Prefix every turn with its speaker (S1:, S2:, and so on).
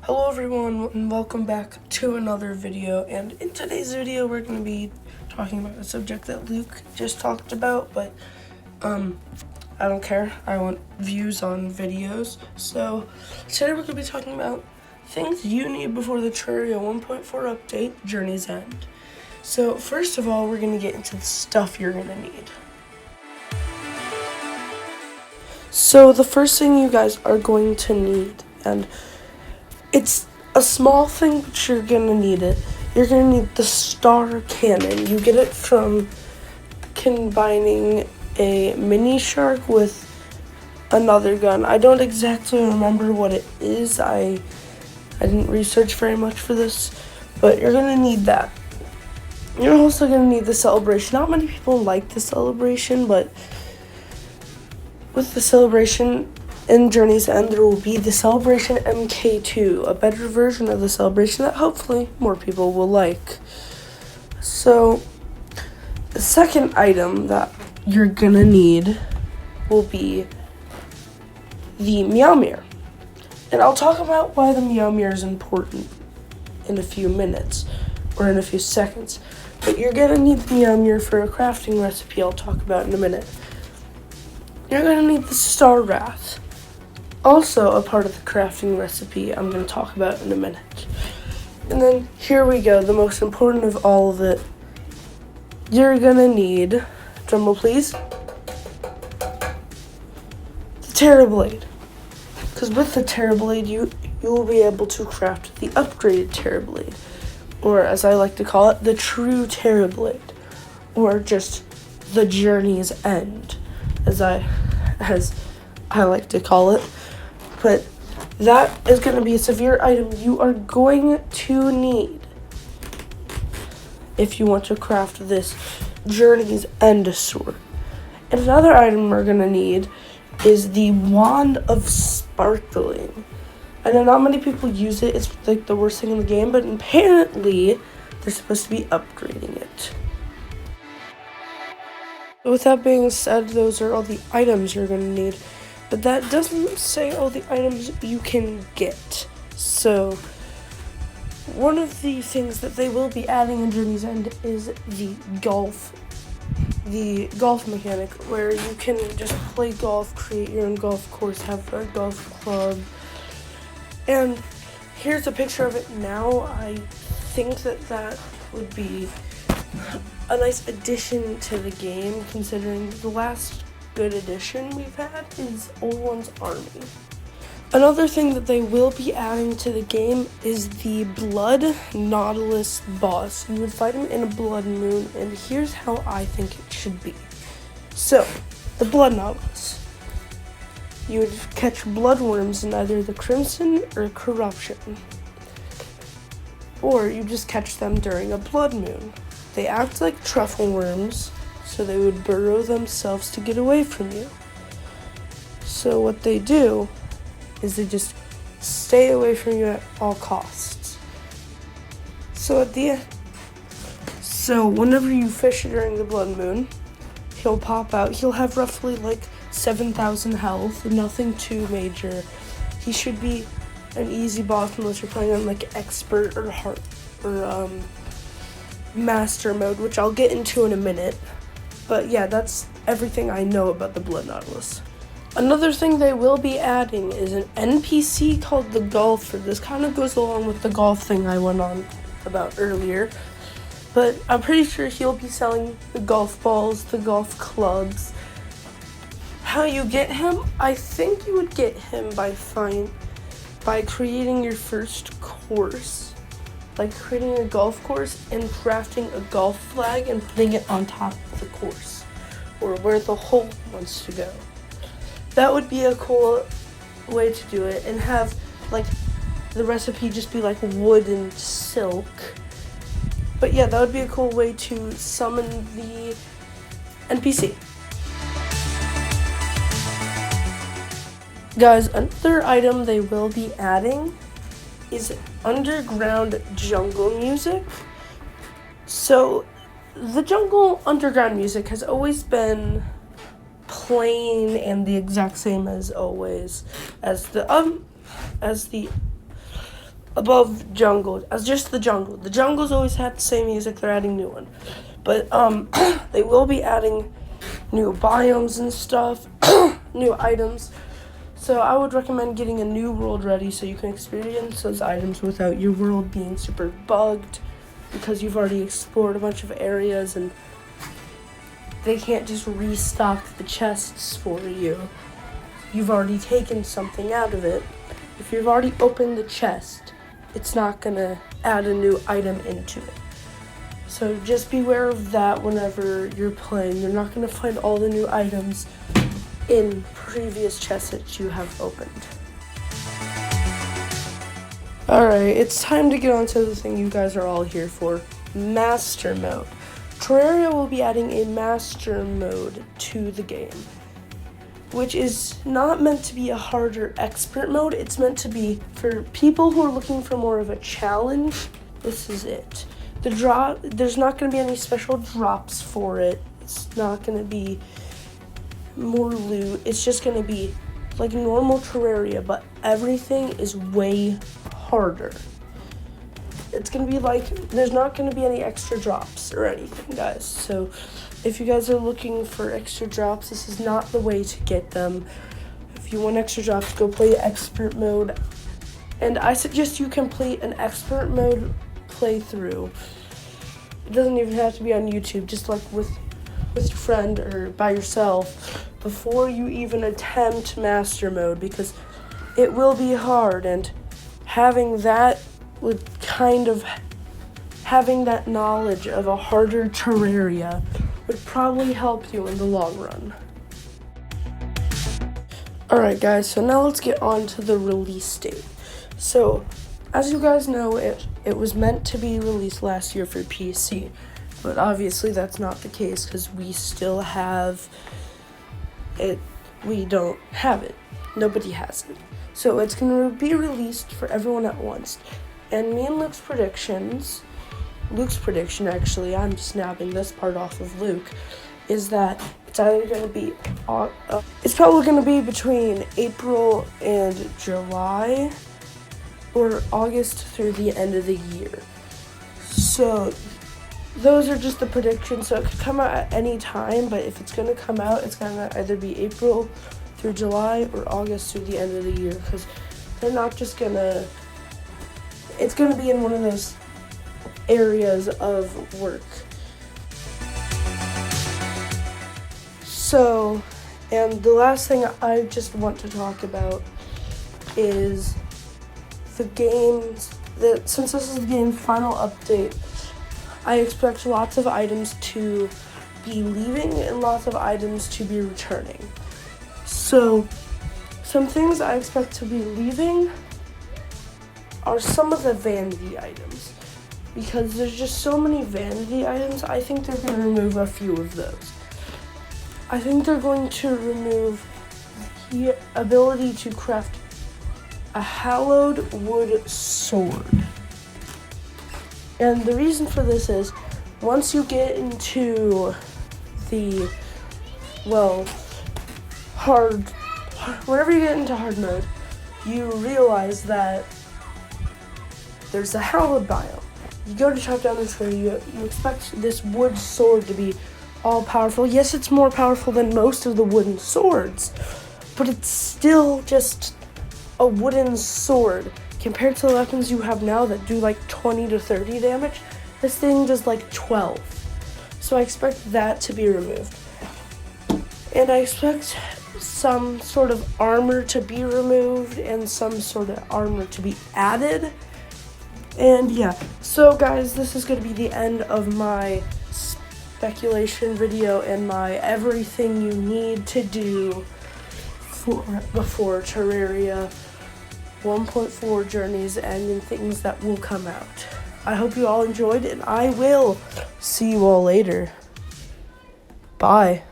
S1: Hello everyone and welcome back to another video, and in today's video we're going to be talking about a subject that Luke just talked about, but I don't care. I want views on videos. So today we're going to be talking about things you need before the Terraria 1.4 update, Journey's End. So first of all, we're going to get into the stuff you're going to need. So the first thing you guys are going to need, and it's a small thing, but you're gonna need it. You're gonna need the star cannon. You get it from combining a mini shark with another gun. I don't exactly remember what it is. I didn't research very much for this, but you're gonna need that. You're also gonna need the celebration. Not many people like the celebration, but with the celebration in Journey's End, there will be the Celebration MK2, a better version of the celebration that hopefully more people will like. So, the second item that you're gonna need will be the Meow Mirror. And I'll talk about why the Meow Mirror is important in a few minutes, or in a few seconds. But you're gonna need the Meow Mirror for a crafting recipe I'll talk about in a minute. You're gonna need the Star Wrath, also a part of the crafting recipe I'm going to talk about in a minute. And then here we go, the most important of all of it. You're going to need, drumroll please, the Terra Blade. Because with the Terra Blade, you will be able to craft the upgraded Terra Blade, or as I like to call it, the true Terra Blade, or just the Journey's End, as I like to call it. But that is going to be a severe item you are going to need if you want to craft this Journey's End sword. And another item we're going to need is the Wand of Sparkling. I know not many people use it. It's like the worst thing in the game, but apparently they're supposed to be upgrading it. So with that being said, those are all the items you're going to need. But that doesn't say all the items you can get. So, one of the things that they will be adding in Journey's End is the golf mechanic, where you can just play golf, create your own golf course, have a golf club. And here's a picture of it now. I think that would be a nice addition to the game, considering the last good addition we've had is Old One's Army. Another thing that they will be adding to the game is the Blood Nautilus boss. You would fight him in a Blood Moon, and here's how I think it should be. So, the Blood Nautilus. You would catch bloodworms in either the Crimson or Corruption. Or you just catch them during a Blood Moon. They act like truffle worms, so they would burrow themselves to get away from you. So what they do is they just stay away from you at all costs. So whenever you fish during the Blood Moon, he'll pop out. He'll have roughly like 7,000 health, nothing too major. He should be an easy boss unless you're playing on like expert or hard or master mode, which I'll get into in a minute. But yeah, that's everything I know about the Blood Nautilus. Another thing they will be adding is an NPC called the Golfer. This kind of goes along with the golf thing I went on about earlier. But I'm pretty sure he'll be selling the golf balls, the golf clubs. How you get him? I think you would get him by creating your first course. Like creating a golf course and crafting a golf flag and putting it on top of the course, or where the hole wants to go. That would be a cool way to do it, and have like the recipe just be like wood and silk. But yeah, that would be a cool way to summon the NPC. Guys, another item they will be adding is underground jungle music. So the jungle underground music has always been plain and the exact same as always, as the above jungle as just the jungle. The jungle's always had the same music. They're adding new one, but they will be adding new biomes and stuff, new items. So I would recommend getting a new world ready so you can experience those items without your world being super bugged, because you've already explored a bunch of areas and they can't just restock the chests for you. You've already taken something out of it. If you've already opened the chest, it's not gonna add a new item into it. So just beware of that whenever you're playing. You're not gonna find all the new items in previous chests that you have opened. Alright, it's time to get on to the thing you guys are all here for, Master Mode. Terraria will be adding a Master Mode to the game, which is not meant to be a harder Expert Mode. It's meant to be for people who are looking for more of a challenge. This is it. There's not going to be any special drops for it. It's not going to be more loot. It's just going to be like normal Terraria, but everything is way harder. It's going to be like, there's not going to be any extra drops or anything, guys. So if you guys are looking for extra drops, this is not the way to get them. If you want extra drops, go play Expert Mode. And I suggest you complete an Expert Mode playthrough. It doesn't even have to be on YouTube, just like with your friend or by yourself before you even attempt Master Mode, because it will be hard, and having that knowledge of a harder Terraria would probably help you in the long run. Alright guys, so now let's get on to the release date. So, as you guys know, it was meant to be released last year for PC, but obviously that's not the case because we still have it. We don't have it. Nobody has it. So it's going to be released for everyone at once. And me and Luke's prediction actually, I'm snapping this part off of Luke, is that it's either going to be, it's probably going to be between April and July, or August through the end of the year. So those are just the predictions. So it could come out at any time, but if it's going to come out, it's going to either be April through July or August through the end of the year, because they're not just going to, it's going to be in one of those areas of work. So, and the last thing I just want to talk about is the games, since this is the game's final update, I expect lots of items to be leaving and lots of items to be returning. So, some things I expect to be leaving are some of the vanity items. Because there's just so many vanity items, I think they're going to remove a few of those. I think they're going to remove the ability to craft a hallowed wood sword. And the reason for this is, once you get into the, whenever you get into hard mode, you realize that there's a hallowed biome. You go to chop down this tree, you expect this wood sword to be all powerful. Yes, it's more powerful than most of the wooden swords, but it's still just a wooden sword. Compared to the weapons you have now that do like 20 to 30 damage, this thing does like 12. So I expect that to be removed. And I expect some sort of armor to be removed and some sort of armor to be added. And yeah, so guys, this is going to be the end of my speculation video and my everything you need to do before Terraria 1.4 journeys and things that will come out. I hope you all enjoyed, and I will see you all later. Bye.